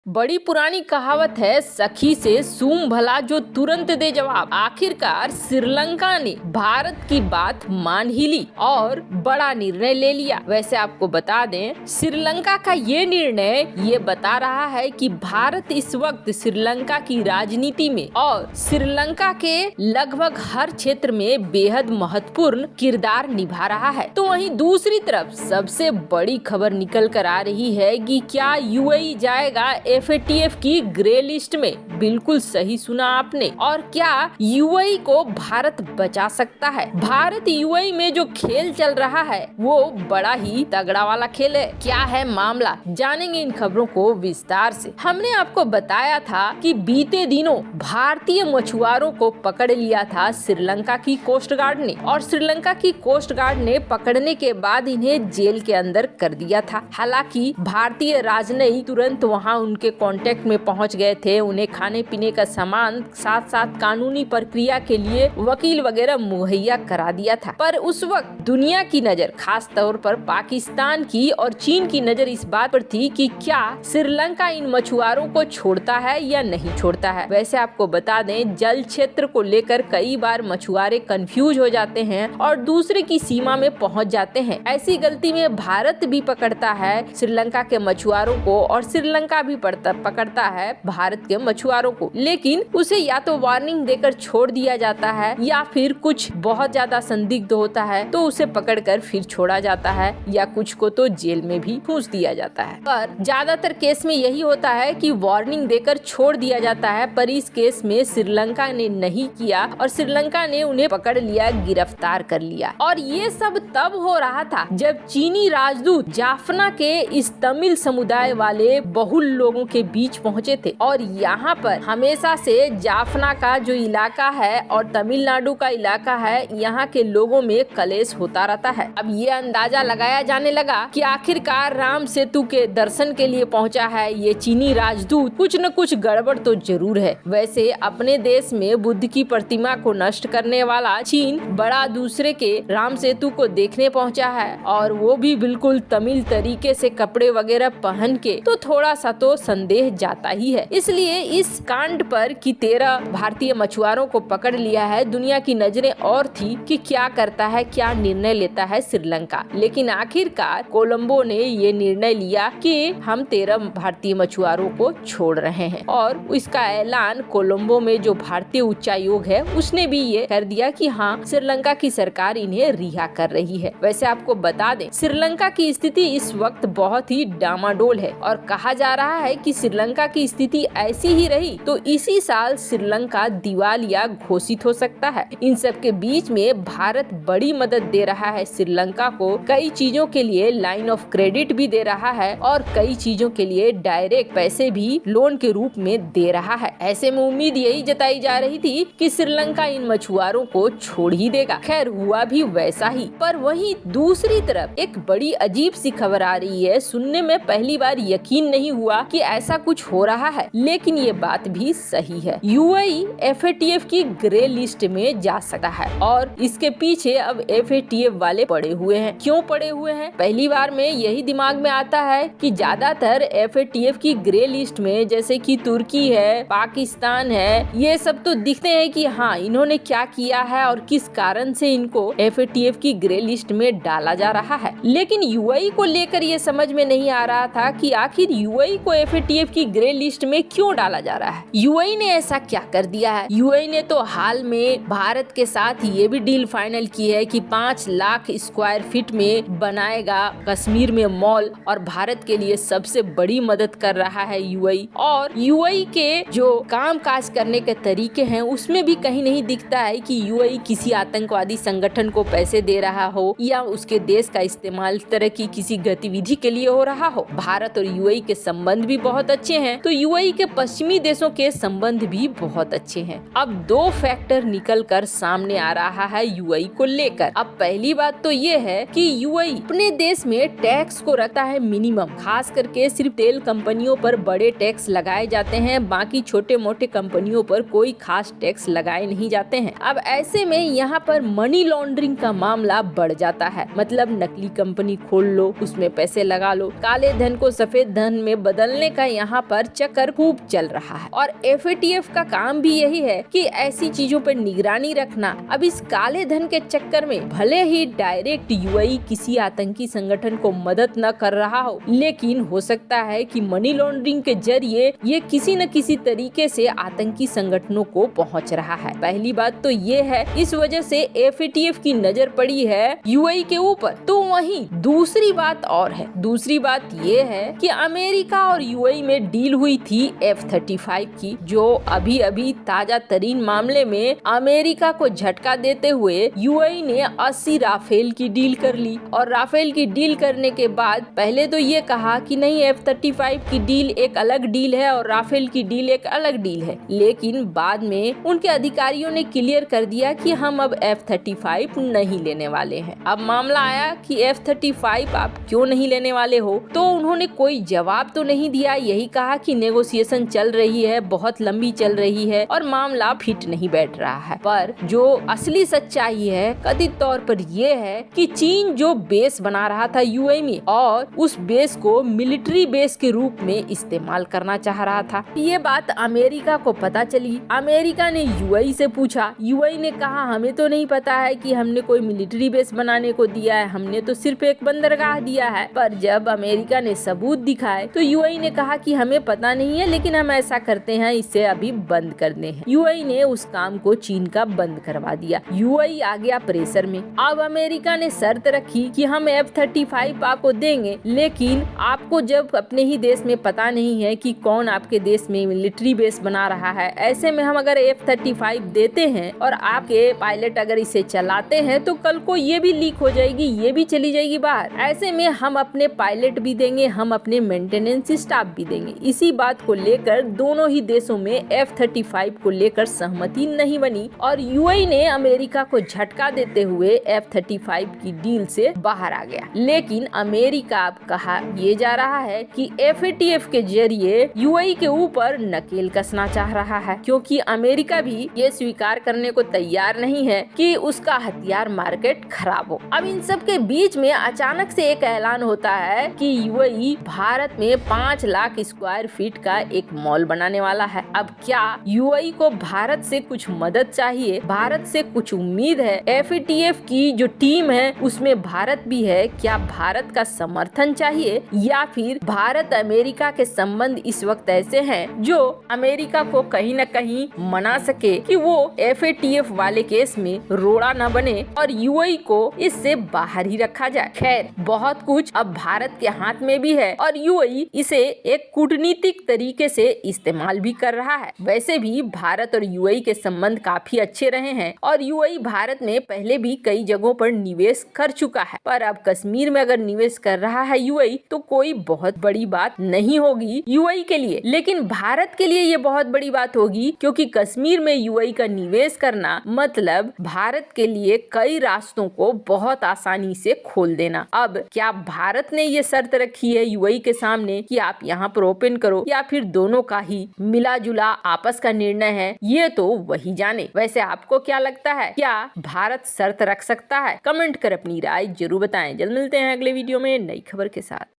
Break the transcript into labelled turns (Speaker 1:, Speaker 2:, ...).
Speaker 1: बड़ी पुरानी कहावत है, सखी से सूम भला जो तुरंत दे जवाब। आखिरकार श्रीलंका ने भारत की बात मान ही ली और बड़ा निर्णय ले लिया। वैसे आपको बता दें, श्रीलंका का ये निर्णय ये बता रहा है कि भारत इस वक्त श्रीलंका की राजनीति में और श्रीलंका के लगभग हर क्षेत्र में बेहद महत्वपूर्ण किरदार निभा रहा है। तो वहीं दूसरी तरफ सबसे बड़ी खबर निकल कर आ रही है कि क्या यूएई जाएगा एफएटीएफ की ग्रे लिस्ट में। बिल्कुल सही सुना आपने। और क्या यूएई को भारत बचा सकता है? भारत यूएई में जो खेल चल रहा है वो बड़ा ही तगड़ा वाला खेल है। क्या है मामला, जानेंगे इन खबरों को विस्तार से। हमने आपको बताया था कि बीते दिनों भारतीय मछुआरों को पकड़ लिया था श्रीलंका की कोस्ट गार्ड ने, और श्रीलंका की कोस्ट गार्ड ने पकड़ने के बाद इन्हें जेल के अंदर कर दिया था। हालांकि भारतीय राजनयिक तुरंत वहां उनके कांटेक्ट में पहुंच गए थे, उन्हें खाने पीने का सामान साथ साथ कानूनी प्रक्रिया के लिए वकील वगैरह मुहैया करा दिया था। पर उस वक्त दुनिया की नजर, खास तौर पर पाकिस्तान की और चीन की नजर इस बात पर थी कि क्या श्रीलंका इन मछुआरों को छोड़ता है या नहीं छोड़ता है। वैसे आपको बता दें, जल क्षेत्र को लेकर कई बार मछुआरे कंफ्यूज हो जाते हैं और दूसरे की सीमा में पहुंच जाते हैं। ऐसी गलती में भारत भी पकड़ता है श्रीलंका के मछुआरों को और श्रीलंका भी पकड़ता है भारत के मछुआरों को, लेकिन उसे या तो वार्निंग देकर छोड़ दिया जाता है या फिर कुछ बहुत ज्यादा संदिग्ध होता है तो उसे पकड़कर फिर छोड़ा जाता है, या कुछ को तो जेल में भी ठूंस दिया जाता है। पर ज्यादातर केस में यही होता है कि वार्निंग देकर छोड़ दिया जाता है, पर इस केस में श्रीलंका ने नहीं किया और श्रीलंका ने उन्हें पकड़ लिया, गिरफ्तार कर लिया। और ये सब तब हो रहा था जब चीनी राजदूत जाफना के इस तमिल समुदाय वाले बहुल लोगों के बीच पहुंचे थे। और यहाँ पर हमेशा से जाफना का जो इलाका है और तमिलनाडु का इलाका है, यहाँ के लोगों में कलेश होता रहता है। अब ये अंदाजा लगाया जाने लगा कि आखिरकार राम सेतु के दर्शन के लिए पहुंचा है ये चीनी राजदूत, कुछ न कुछ गड़बड़ तो जरूर है। वैसे अपने देश में बुद्ध की प्रतिमा को नष्ट करने वाला चीन बड़ा दूसरे के राम सेतु को देखने पहुंचा है, और वो भी बिल्कुल तमिल तरीके से कपड़े वगैरह पहन के, तो थोड़ा सा तो संदेह जाता ही है। इसलिए इस कांड पर कि 13 भारतीय मछुआरों को पकड़ लिया है, दुनिया की नजरें और थी कि क्या करता है, क्या निर्णय लेता है श्रीलंका। लेकिन आखिरकार कोलंबो ने ये निर्णय लिया कि हम 13 भारतीय मछुआरों को छोड़ रहे हैं, और इसका ऐलान कोलंबो में जो भारतीय उच्चायोग है उसने भी ये कर दिया कि हाँ, श्रीलंका की सरकार इन्हें रिहा कर रही है। वैसे आपको बता दें, श्रीलंका की स्थिति इस वक्त बहुत ही डामाडोल है और कहा जा रहा है कि श्रीलंका की स्थिति ऐसी ही रही तो इसी साल श्रीलंका दिवालिया घोषित हो सकता है। इन सब के बीच में भारत बड़ी मदद दे रहा है श्रीलंका को, कई चीजों के लिए लाइन ऑफ क्रेडिट भी दे रहा है और कई चीजों के लिए डायरेक्ट पैसे भी लोन के रूप में दे रहा है। ऐसे में उम्मीद यही जताई जा रही थी कि श्रीलंका इन मछुआरों को छोड़ ही देगा। खैर हुआ भी वैसा ही। पर वहीं दूसरी तरफ एक बड़ी अजीब सी खबर आ रही है, सुनने में पहली बार यकीन नहीं हुआ कि ऐसा कुछ हो रहा है, लेकिन ये बात भी सही है। यूएई एफएटीएफ की ग्रे लिस्ट में जा सकता है और इसके पीछे अब एफएटीएफ वाले पड़े हुए हैं। क्यों पड़े हुए हैं? पहली बार में यही दिमाग में आता है कि ज्यादातर एफएटीएफ की ग्रे लिस्ट में जैसे कि तुर्की है, पाकिस्तान है, ये सब तो दिखते हैं कि हाँ, इन्होंने क्या किया है और किस कारण से इनको एफएटीएफ की ग्रे लिस्ट में डाला जा रहा है। लेकिन यूएई को लेकर ये समझ में नहीं आ रहा था कि आखिर यूएई को एफएटीएफ की ग्रे लिस्ट में क्यों डाला जा रहा है। यूएई ने ऐसा क्या कर दिया है? यूएई ने तो हाल में भारत के साथ ये भी डील फाइनल की है कि 5 लाख स्क्वायर फीट में बनाएगा कश्मीर में मॉल, और भारत के लिए सबसे बड़ी मदद कर रहा है यूएई। और यूएई के जो काम काज करने के तरीके हैं उसमें भी कहीं नहीं दिखता है कि यूएई किसी आतंकवादी संगठन को पैसे दे रहा हो या उसके देश का इस्तेमाल इस तरह की किसी गतिविधि के लिए हो रहा हो। भारत और यूएई के संबंध भी बहुत अच्छे हैं, तो यूएई के पश्चिमी देशों के संबंध भी बहुत अच्छे हैं। अब 2 फैक्टर निकल कर सामने आ रहा है यूएई को लेकर। अब पहली बात तो ये है कि यूएई अपने देश में टैक्स को रखता है मिनिमम, खास करके सिर्फ तेल कंपनियों पर बड़े टैक्स लगाए जाते हैं, बाकी छोटे मोटे कंपनियों पर कोई खास टैक्स लगाए नहीं जाते हैं। अब ऐसे में यहाँ पर मनी लॉन्ड्रिंग का मामला बढ़ जाता है, मतलब नकली कंपनी खोल लो, उसमें पैसे लगा लो, काले धन को सफेद धन में बदलने का यहाँ पर चक्कर खूब चल रहा है और FATF का काम भी यही है कि ऐसी चीजों पर निगरानी रखना। अब इस काले धन के चक्कर में भले ही डायरेक्ट UAE किसी आतंकी संगठन को मदद न कर रहा हो, लेकिन हो सकता है कि मनी लॉन्ड्रिंग के जरिए ये किसी न किसी तरीके से आतंकी संगठनों को पहुंच रहा है। पहली बात तो ये है, इस वजह से FATF की नजर पड़ी है UAE के ऊपर। तो वहीं दूसरी बात और है, दूसरी बात ये है कि अमेरिका और UAE में डील हुई थी F-35 की, जो अभी अभी ताजा तरीन मामले में अमेरिका को झटका देते हुए UAE ने 80 राफेल की डील कर ली। और राफेल की डील करने के बाद पहले तो ये कहा कि नहीं, F-35 की डील एक अलग डील है और राफेल की डील एक अलग डील है, लेकिन बाद में उनके अधिकारियों ने क्लियर कर दिया कि हम अब F-35 नहीं लेने वाले हैं। अब मामला आया कि F-35 आप क्यों नहीं लेने वाले हो, तो उन्होंने कोई जवाब तो नहीं दिया, यही कहा कि नेगोशिएशन चल रही है, बहुत लंबी चल रही है और मामला फिट नहीं बैठ रहा है। पर जो असली सच्चाई है कथित तौर पर ये है कि चीन जो बेस बना रहा था UAE में और उस बेस को मिलिट्री बेस के रूप में इस्तेमाल करना चाह रहा था। ये बात अमेरिका को पता चली। अमेरिका ने UAE से पूछा, UAE ने कहा हमें तो नहीं पता है कि हमने कोई मिलिट्री बेस बनाने को दिया है, हमने तो सिर्फ एक बंदरगाह दिया है। पर जब अमेरिका ने सबूत दिखाए तो UAE ने कहा कि हमें पता नहीं है, लेकिन हम ऐसा करते हैं, इसे अभी बंद करने हैं। UAE ने उस काम को चीन का बंद करवा दिया। UAE आ गया प्रेशर में। अब अमेरिका ने शर्त रखी कि हम F-35 आपको देंगे, लेकिन आपको जब अपने ही देश में पता नहीं है कि कौन आपके देश में मिलिट्री बेस बना रहा है, ऐसे में हम अगर F-35 देते हैं और आपके पायलट अगर इसे चलाते हैं तो कल को ये भी लीक हो जाएगी, ये भी चली जाएगी बाहर। ऐसे में हम अपने पायलट भी देंगे, हम अपने मेंटेनेंस स्टाफ भी देंगे। इसी बात को लेकर दोनों ही देशों में F-35 को लेकर सहमति नहीं बनी और UAE ने अमेरिका को झटका देते हुए F-35 की डील से बाहर आ गया। लेकिन अमेरिका अब कहा ये जा रहा है कि FATF के जरिए UAE के ऊपर नकेल कसना चाह रहा है, क्योंकि अमेरिका भी ये स्वीकार करने को तैयार नहीं है कि उसका हथियार मार्केट खराब हो। अब इन सब के बीच में अचानक से एक ऐलान होता है कि UAE भारत में 5 लाख स्क्वायर फीट का एक मॉल बनाने वाला है। अब क्या UAE को भारत से कुछ मदद चाहिए, भारत से कुछ उम्मीद है? FATF की जो टीम है उसमें भारत भी है, क्या भारत का समर्थन चाहिए, या फिर भारत अमेरिका के संबंध इस वक्त ऐसे हैं जो अमेरिका को कहीं न कहीं मना सके कि वो FATF वाले केस में रोड़ा न बने और UAE को इससे बाहर ही रखा जाए। खैर, बहुत कुछ अब भारत के हाथ में भी है और UAE इसे एक कूटनीतिक तरीके से इस्तेमाल भी कर रहा है। वैसे भी भारत और UAE के संबंध काफी अच्छे रहे हैं और UAE भारत में पहले भी कई जगहों पर निवेश कर चुका है, पर अब कश्मीर में अगर निवेश कर रहा है UAE तो कोई बहुत बड़ी बात नहीं होगी UAE के लिए, लेकिन भारत के लिए ये बहुत बड़ी बात होगी, क्योंकि कश्मीर में UAE का निवेश करना मतलब भारत के लिए कई रास्तों को बहुत आसानी से खोल देना। अब क्या भारत ने ये शर्त रखी है UAE के सामने कि आप यहाँ पर ओपन करो, या फिर दोनों का ही मिला जुला आपस का निर्णय है, ये तो वही जाने। वैसे आपको क्या लगता है, क्या भारत शर्त रख सकता है? कमेंट कर अपनी राय जरूर बताएं। जल्द मिलते हैं अगले वीडियो में नई खबर के साथ।